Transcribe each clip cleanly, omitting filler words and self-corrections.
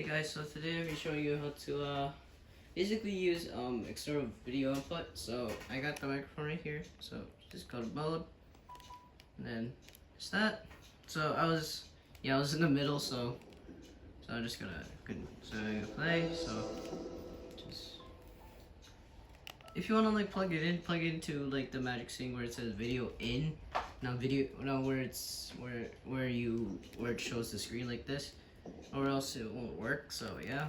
Hey guys, so today I'm showing you how to basically use external video input. So I got the microphone right here, so just go to mode, and then it's that. So I was in the middle, so I'm just gonna play. So just if you wanna like plug it into like the magic scene where it says video in, where it shows the screen like this. Or else it won't work, so yeah.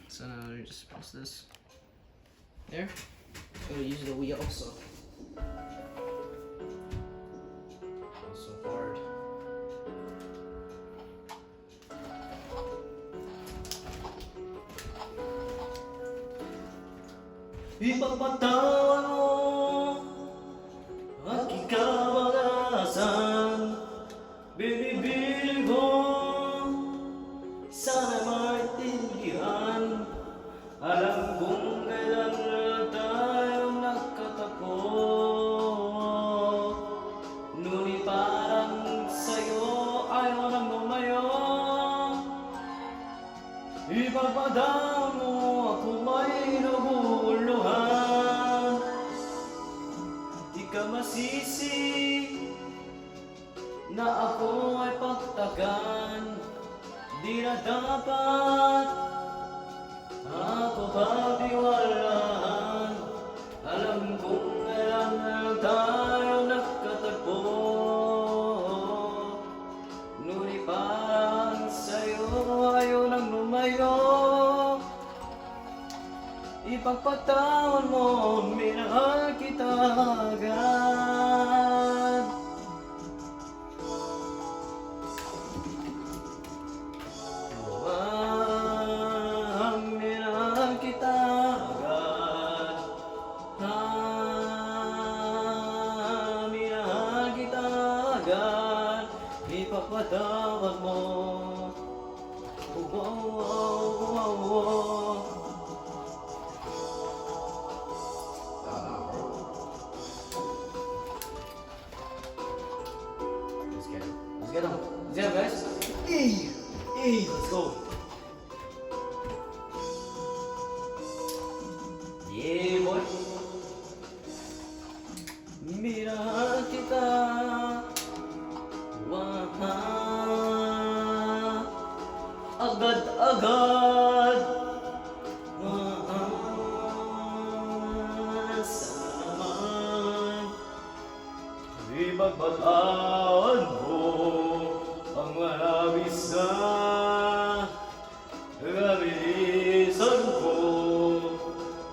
So now I just press this. There. I'm gonna use the Wii also. It's so hard. Ipagpatawan mo aking kabagasan, binibiling ko. Sana maintindihan, alam kong kailan na tayo nagkatagpo. Ngunit parang sa'yo ayaw nang lumayo. Ipagpadaan mo ako may naguguluhan. Di ka masisi na ako ay pagtagan. Di na dapat ako pagtiwalaan. Alam kong kailan na tayo nagkatagpo. Ngunit parang sa'yo ayaw nang lumayo. Ipagpatawan mo, minahal kita agad. Ipagpatawad mo. Let's get him, guys. Hey, let's go. Yeah, boy. Minahal kita. Agad-agad. Salamat. Ipagpataan mo ang malabis na kabilisan ko.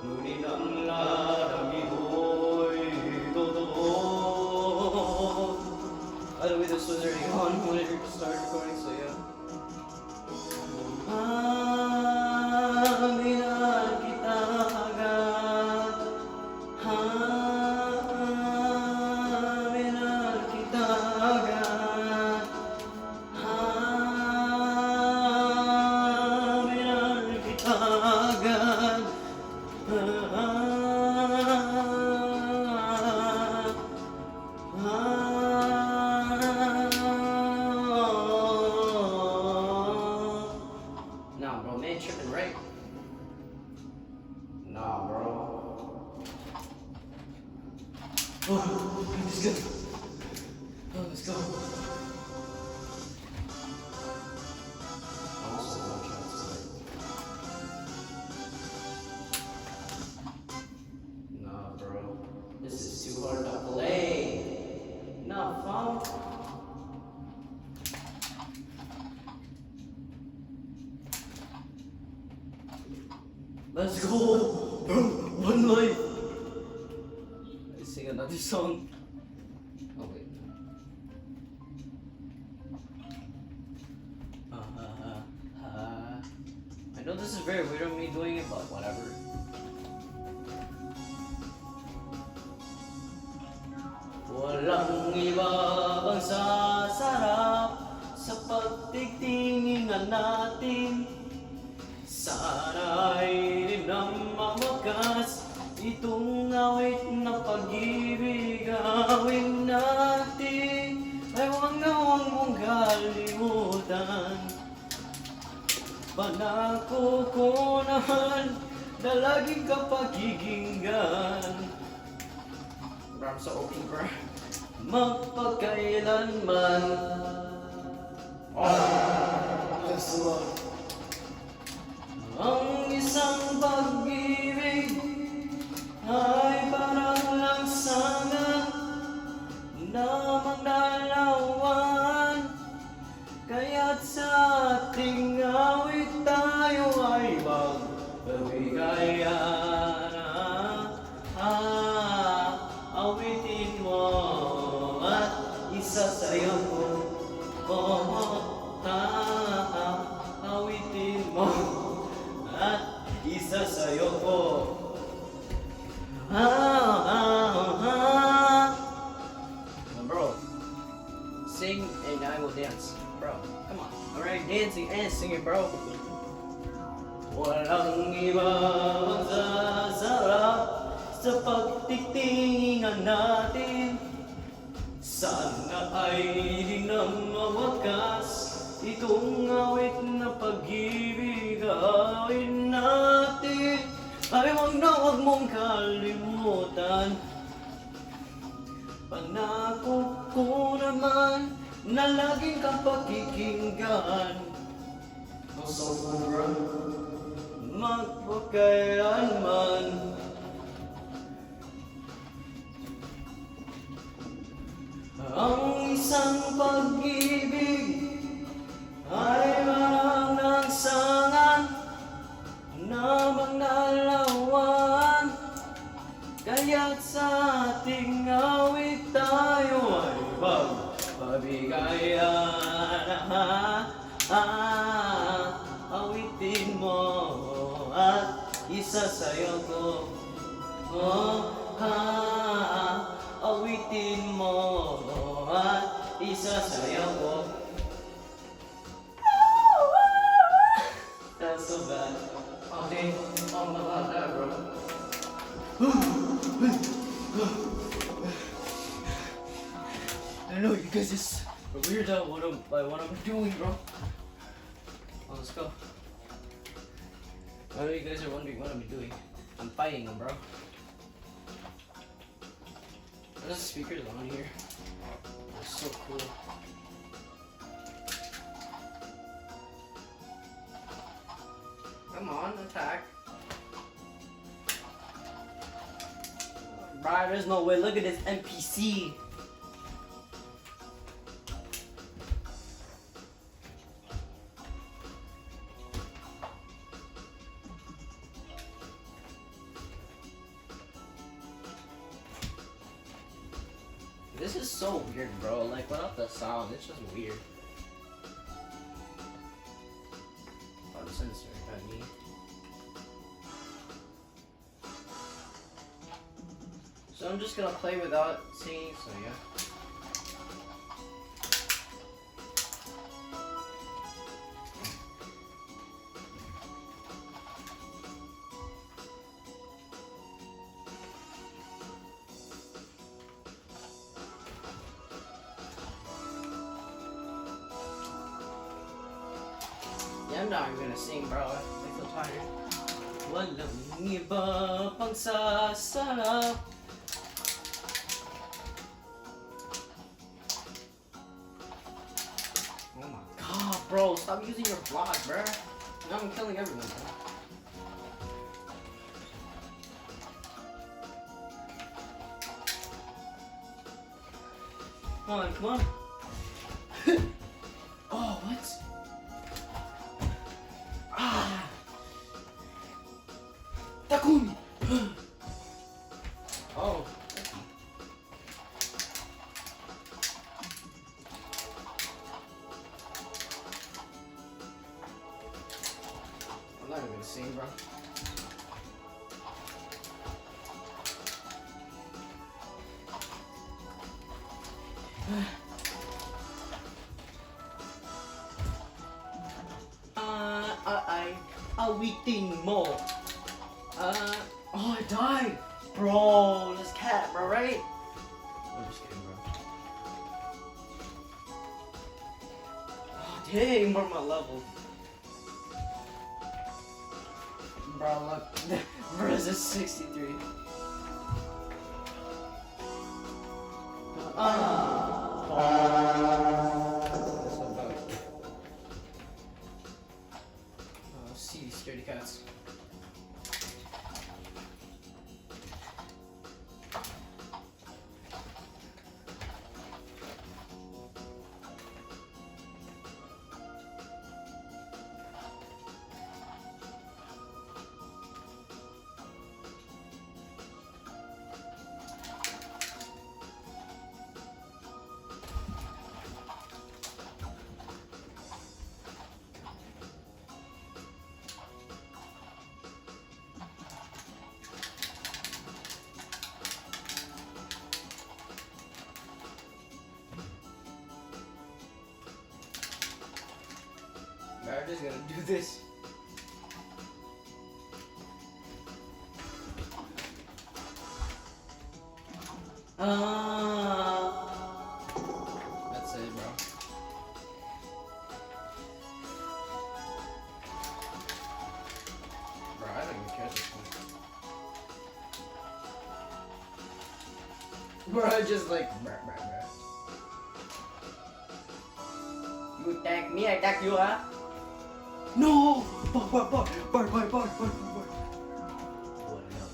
Ngunit ang lahat ng ito'y totoo. By the way, this was already on when it started recording, so yeah. Minahal kita agad. Minahal kita agad. Minahal kita agad. Nah, bro, man tripping, right? Nah, bro. Oh, let's go. Oh, let's go. Also, no chance tonight. Nah, bro. This is too hard to play. Nah, fam. Let's go! Bro, one life! Let's sing another song. Oh, wait. I know this is very weird of me doing it, but whatever. Walang iba bang sasarap sa pagtitinginan natin. Sana'y di na mamakas itong awit na pag-ibig gawin natin. Ay huwag na huwag mong kalimutan. But Pangako ko naman na laging kapakikinggan. Bro, I'm so OP, bro. Magpakailanman. Yes, Lord. Ang isang pag-ibig ay parang lansangan na magnalawan. Kaya't sa ating awit tayo ay magpabigayan. Awitin mo at isasayaw ko. Awitin mo at isasayaw ko. Bro, sing and I will dance. Bro, come on. Alright, dancing and singing, bro. Walang iba magsasarap sa pagtitingan natin. Sana ay di na mawakas itong awit na pag-ibig awin natin. Ay wag mong kalimutan. Pangako ko naman na laging kapakikinggan. Ang sobrang magpakailanman. Ang isang pag-ibig ay parang lansangan na magnalawan. Kaya't sa ating awit tayo ay magpabigayan. Awitin mo at isasayaw ko. Awitin mo at isasayaw ko. That's so bad. Okay, I'm about that, bro. I know you guys just weirded out by what I'm doing, bro. Oh, let's go. I know you guys are wondering what I'm doing. I'm fighting them, bro. There's speakers on here. That's so cool. Come on, attack. Bro, there's no way. Look at this NPC. This is so weird, bro. Like, without the sound, it's just weird. Uncensored, I mean. So I'm just gonna play without singing, so yeah. Yeah, I'm not even gonna sing, bro. I feel tired. Walang iba pang sasarap. Oh my god, bro. Stop using your block, bro. Now I'm killing everyone, bro. Come on, come on. Oh, what? Takumi! Oh. I'm not even gonna sing, bro. Awitin mo. Oh, I died. Bro, this cat, bro, right? I'm just kidding, bro. Oh, dang, we're my level. Bro, look. Bro's a 63. That's about it. Oh, see, scaredy cats. I'm just gonna do this. That's it, bro. Bro, I don't even care at this point. Bro, just like, bruh. You attack me, I attack you, huh? No! Bar. What the hell?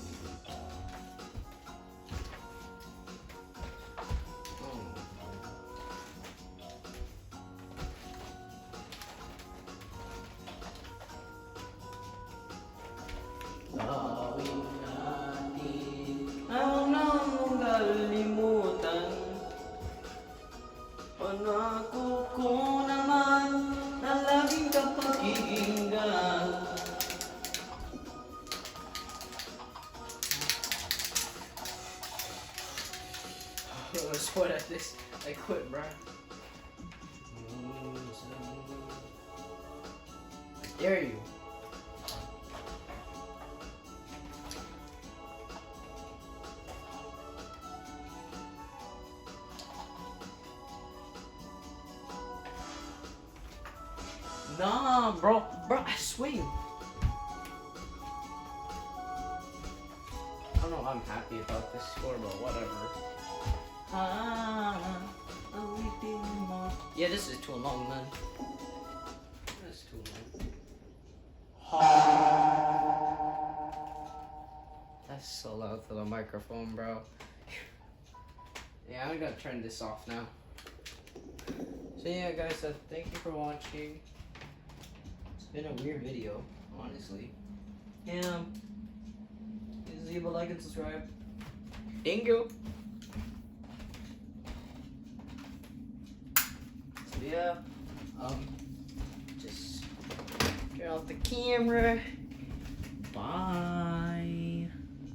Gawin natin ang nakalimutan. Pangako ko naman na laging kapakinggan. I sweat at this. I quit, bro. I dare you. Nah, bro, I swing. I don't know. I'm happy about this score, but whatever. Yeah, this is too long, man. That's too long. That's so loud for the microphone, bro. Yeah, I'm gonna turn this off now. So yeah, guys, thank you for watching. It's been a weird video, honestly. Yeah. Please leave a like and subscribe. Thank you. So yeah, just turn off the camera. Bye.